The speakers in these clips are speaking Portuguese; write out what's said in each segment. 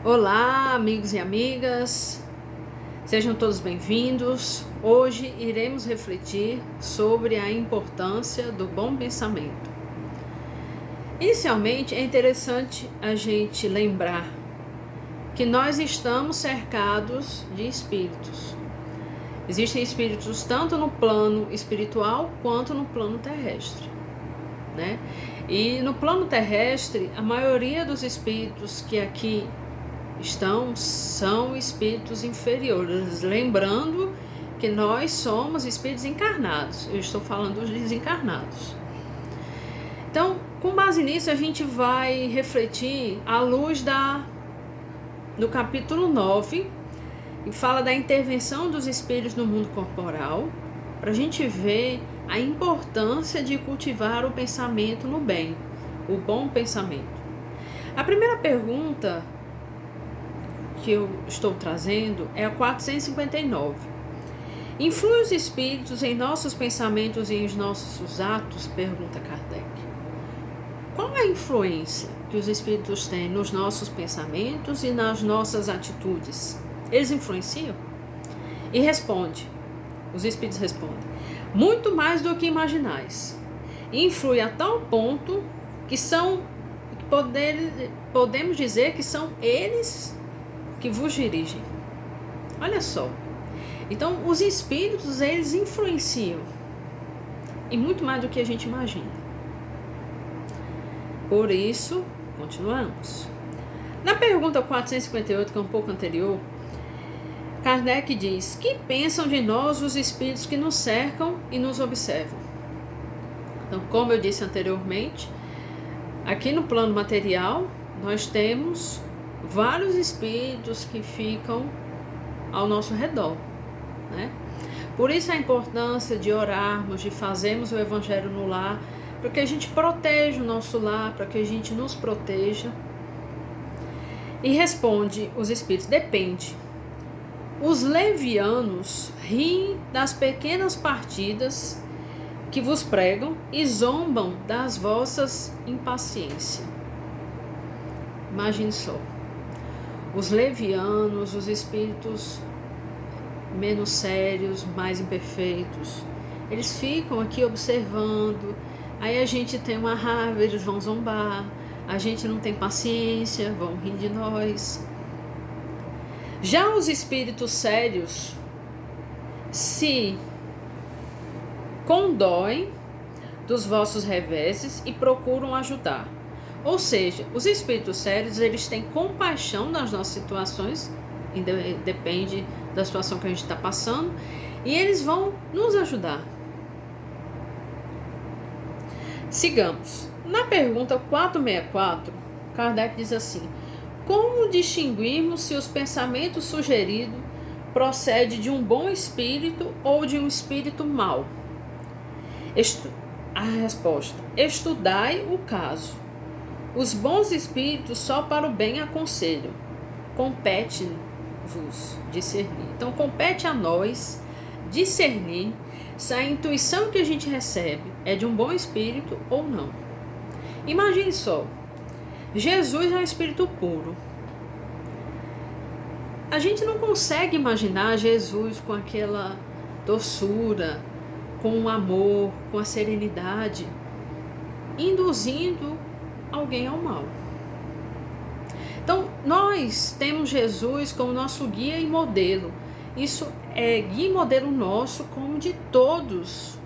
Olá, amigos e amigas, sejam todos bem-vindos. Hoje iremos refletir sobre a importância do bom pensamento. Inicialmente, é interessante a gente lembrar que nós estamos cercados de espíritos. Existem espíritos tanto no plano espiritual quanto no plano terrestre, né? E no plano terrestre, a maioria dos espíritos que aqui são espíritos inferiores, lembrando que nós somos espíritos encarnados. Eu estou falando dos desencarnados. Então, com base nisso, a gente vai refletir à luz do capítulo 9, que fala da intervenção dos espíritos no mundo corporal, para a gente ver a importância de cultivar o pensamento no bem, o bom pensamento. A primeira pergunta que eu estou trazendo é a 459. Influem os espíritos em nossos pensamentos e em nossos atos? Pergunta Kardec. Qual é a influência que os espíritos têm nos nossos pensamentos e nas nossas atitudes? Eles influenciam? E os espíritos respondem, muito mais do que imaginais. Influi a tal ponto que podemos dizer que são eles que vos dirigem. Olha só. Então, os espíritos, eles influenciam. E muito mais do que a gente imagina. Por isso, continuamos. Na pergunta 458, que é um pouco anterior, Kardec diz: que pensam de nós os espíritos que nos cercam e nos observam? Então, como eu disse anteriormente, aqui no plano material, nós temos vários espíritos que ficam ao nosso redor, né? Por isso a importância de orarmos, de fazermos o evangelho no lar, para que a gente proteja o nosso lar, para que a gente nos proteja. E responde os espíritos: depende. Os levianos riem das pequenas partidas que vos pregam e zombam das vossas impaciências. Imagine só. Os levianos, os espíritos menos sérios, mais imperfeitos, eles ficam aqui observando. Aí a gente tem uma raiva, eles vão zombar. A gente não tem paciência, vão rir de nós. Já os espíritos sérios se condoem dos vossos reveses e procuram ajudar. Ou seja, os espíritos sérios, eles têm compaixão nas nossas situações, depende da situação que a gente está passando, e eles vão nos ajudar. Sigamos. Na pergunta 464, Kardec diz assim: como distinguirmos se os pensamentos sugeridos procedem de um bom espírito ou de um espírito mau? A resposta: estudai o caso. Os bons espíritos só para o bem aconselham. Compete-vos discernir. Então, compete a nós discernir se a intuição que a gente recebe é de um bom espírito ou não. Imagine só. Jesus é um espírito puro. A gente não consegue imaginar Jesus com aquela doçura, com o amor, com a serenidade, induzindo alguém ao mal. Então, nós temos Jesus como nosso guia e modelo. Isso é guia e modelo nosso, como de todos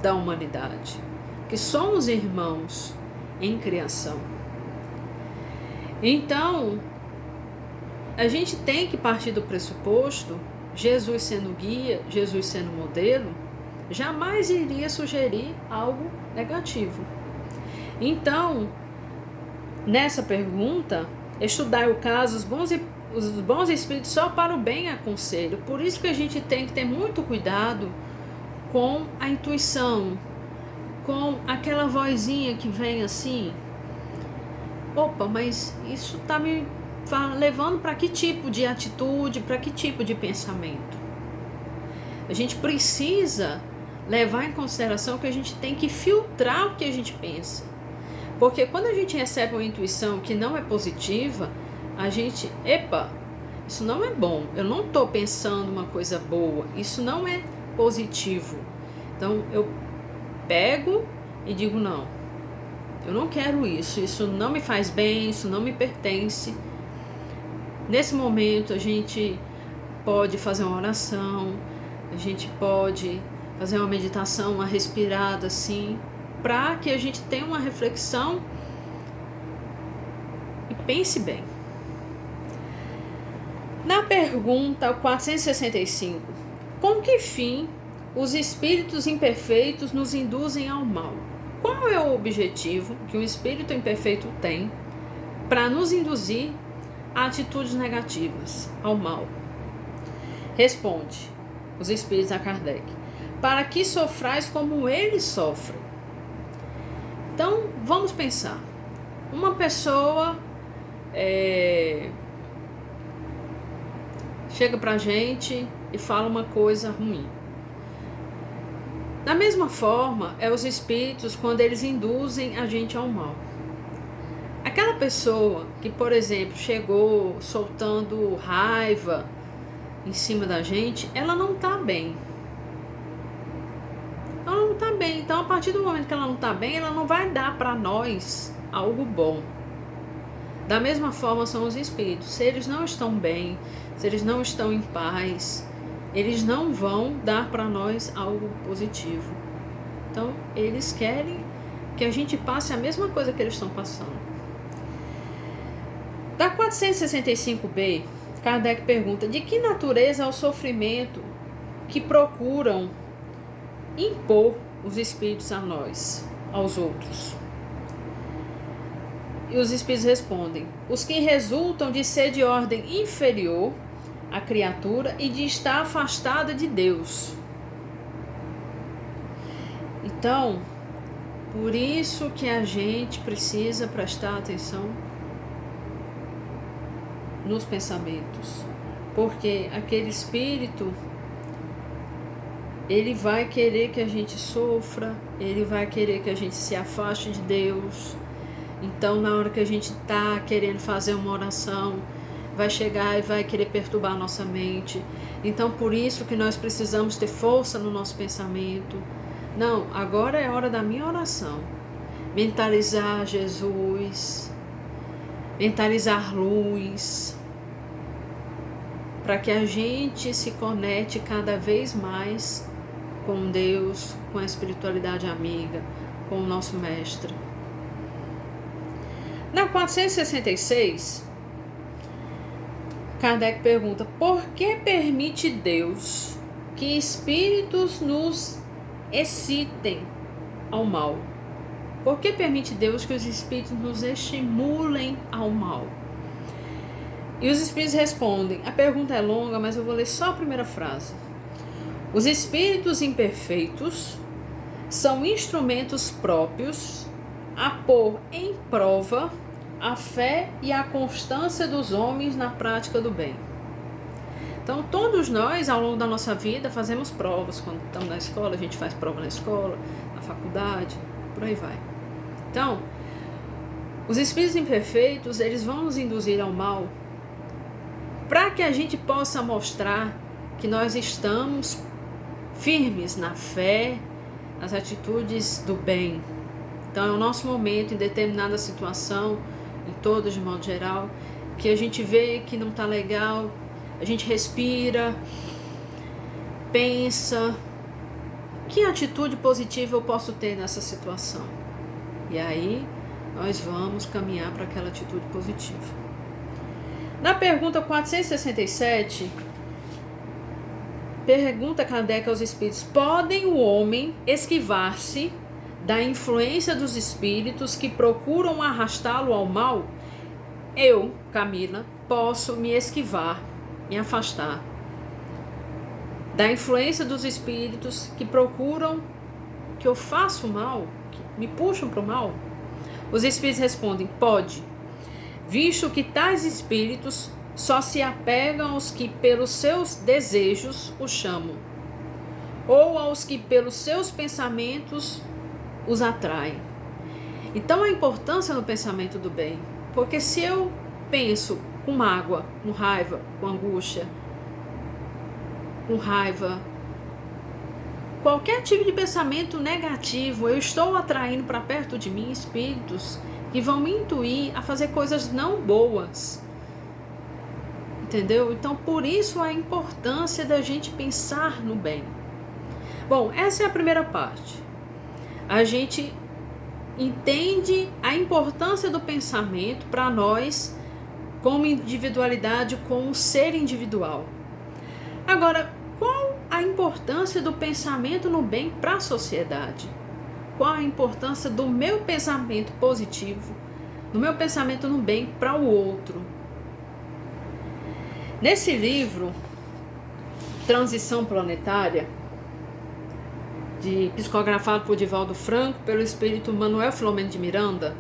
da humanidade, que somos irmãos em criação. Então, a gente tem que partir do pressuposto, Jesus sendo guia, Jesus sendo modelo, jamais iria sugerir algo negativo. Então, nessa pergunta, estudar o caso, os bons espíritos só para o bem aconselho. Por isso que a gente tem que ter muito cuidado com a intuição, com aquela vozinha que vem assim: opa, mas isso está me levando para que tipo de atitude, para que tipo de pensamento? A gente precisa levar em consideração que a gente tem que filtrar o que a gente pensa. Porque quando a gente recebe uma intuição que não é positiva, isso não é bom, eu não estou pensando uma coisa boa, isso não é positivo. Então eu pego e digo, não, eu não quero isso não me faz bem, isso não me pertence. Nesse momento a gente pode fazer uma oração, a gente pode fazer uma meditação, uma respirada assim, para que a gente tenha uma reflexão e pense bem. Na pergunta 465, com que fim os espíritos imperfeitos nos induzem ao mal? Qual é o objetivo que o espírito imperfeito tem para nos induzir a atitudes negativas, ao mal? Responde os espíritos a Kardec: para que sofrais como ele sofre. Então, vamos pensar. Uma pessoa chega pra gente e fala uma coisa ruim. Da mesma forma, os espíritos quando eles induzem a gente ao mal. Aquela pessoa que, por exemplo, chegou soltando raiva em cima da gente, ela não tá bem. Ela não tá bem. Então, a partir do momento que ela não tá bem, ela não vai dar para nós algo bom. Da mesma forma são os espíritos. Se eles não estão bem, se eles não estão em paz, eles não vão dar para nós algo positivo. Então, eles querem que a gente passe a mesma coisa que eles estão passando. Da 465b, Kardec pergunta: de que natureza é o sofrimento que procuram impor os espíritos a nós, aos outros? E os espíritos respondem: os que resultam de ser de ordem inferior à criatura e de estar afastada de Deus. Então, por isso que a gente precisa prestar atenção nos pensamentos, porque aquele espírito, ele vai querer que a gente sofra, ele vai querer que a gente se afaste de Deus. Então, na hora que a gente está querendo fazer uma oração, vai chegar e vai querer perturbar a nossa mente. Então, por isso que nós precisamos ter força no nosso pensamento. Não, agora é a hora da minha oração. Mentalizar Jesus, mentalizar luz, para que a gente se conecte cada vez mais com Deus, com a espiritualidade amiga, com o nosso mestre. Na 466, Kardec pergunta: por que permite Deus que espíritos nos excitem ao mal? Por que permite Deus que os espíritos nos estimulem ao mal? E os espíritos respondem, a pergunta é longa, mas eu vou ler só a primeira frase. Os espíritos imperfeitos são instrumentos próprios a pôr em prova a fé e a constância dos homens na prática do bem. Então, todos nós, ao longo da nossa vida, fazemos provas. Quando estamos na escola, a gente faz prova na escola, na faculdade, por aí vai. Então, os espíritos imperfeitos, eles vão nos induzir ao mal para que a gente possa mostrar que nós estamos firmes na fé, nas atitudes do bem. Então, é o nosso momento, em determinada situação, em todas de modo geral, que a gente vê que não está legal, a gente respira, pensa, que atitude positiva eu posso ter nessa situação? E aí, nós vamos caminhar para aquela atitude positiva. Na pergunta 467, pergunta Kardec aos espíritos: podem o homem esquivar-se da influência dos espíritos que procuram arrastá-lo ao mal? Eu, Camila, posso me esquivar, me afastar da influência dos espíritos que procuram que eu faça o mal, que me puxam para o mal? Os espíritos respondem: pode, visto que tais espíritos só se apegam aos que pelos seus desejos o chamam, ou aos que pelos seus pensamentos os atraem. Então, a importância no pensamento do bem, porque se eu penso com mágoa, com raiva, com angústia, com raiva, qualquer tipo de pensamento negativo, eu estou atraindo para perto de mim espíritos que vão me intuir a fazer coisas não boas. Entendeu? Então, por isso a importância da gente pensar no bem. Bom, essa é a primeira parte. A gente entende a importância do pensamento para nós, como individualidade, como ser individual. Agora, qual a importância do pensamento no bem para a sociedade? Qual a importância do meu pensamento positivo, do meu pensamento no bem para o outro? Nesse livro, Transição Planetária, psicografado por Divaldo Franco, pelo espírito Manuel Filomeno de Miranda,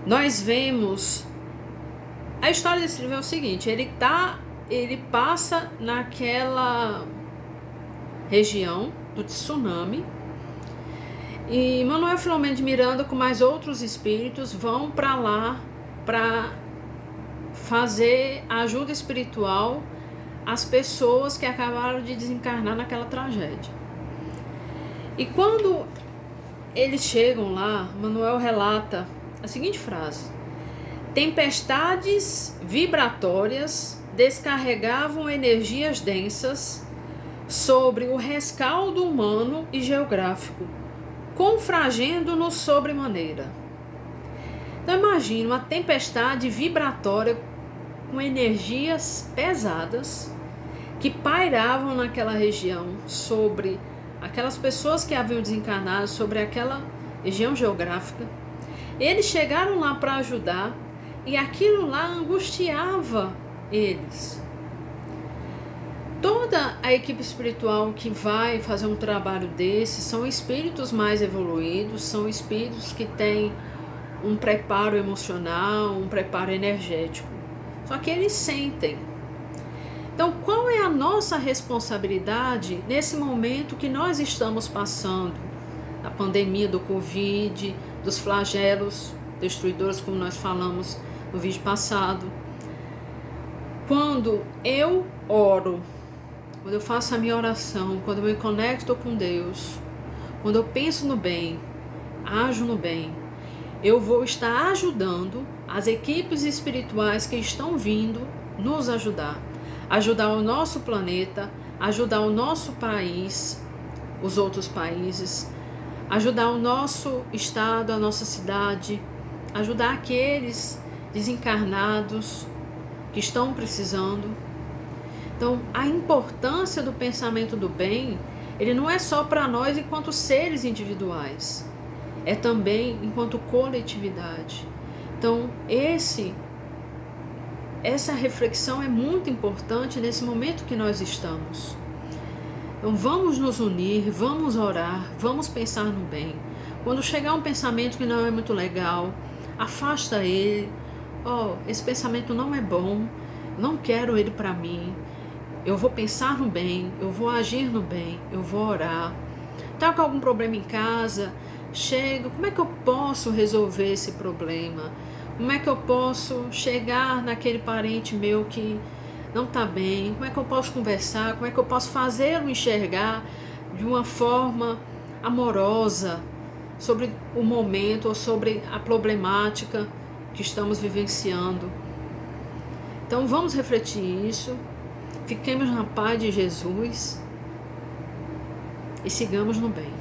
nós vemos... A história desse livro é o seguinte, ele passa naquela região do tsunami, e Manuel Filomeno de Miranda, com mais outros espíritos, vão para lá para fazer ajuda espiritual às pessoas que acabaram de desencarnar naquela tragédia. E quando eles chegam lá, Manuel relata a seguinte frase: tempestades vibratórias descarregavam energias densas sobre o rescaldo humano e geográfico, confrangendo-nos sobremaneira. Então imagine uma tempestade vibratória com energias pesadas que pairavam naquela região sobre aquelas pessoas que haviam desencarnado, sobre aquela região geográfica. Eles chegaram lá para ajudar e aquilo lá angustiava eles. Toda a equipe espiritual que vai fazer um trabalho desse são espíritos mais evoluídos, são espíritos que têm um preparo emocional, um preparo energético. Só que eles sentem. Então, qual é a nossa responsabilidade nesse momento que nós estamos passando? A pandemia do Covid, dos flagelos destruidores, como nós falamos no vídeo passado. Quando eu oro, quando eu faço a minha oração, quando eu me conecto com Deus, quando eu penso no bem, ajo no bem, eu vou estar ajudando as equipes espirituais que estão vindo nos ajudar o nosso planeta, ajudar o nosso país, os outros países, ajudar o nosso estado, a nossa cidade, ajudar aqueles desencarnados que estão precisando. Então, a importância do pensamento do bem, ele não é só para nós enquanto seres individuais, é também enquanto coletividade. Então, essa reflexão é muito importante nesse momento que nós estamos. Então vamos nos unir, vamos orar, vamos pensar no bem. Quando chegar um pensamento que não é muito legal, afasta ele. Esse pensamento não é bom, não quero ele para mim. Eu vou pensar no bem, eu vou agir no bem, eu vou orar. Tá com algum problema em casa? Chega, como é que eu posso resolver esse problema? Como é que eu posso chegar naquele parente meu que não está bem? Como é que eu posso conversar? Como é que eu posso fazê-lo enxergar de uma forma amorosa sobre o momento ou sobre a problemática que estamos vivenciando? Então vamos refletir isso, fiquemos na paz de Jesus e sigamos no bem.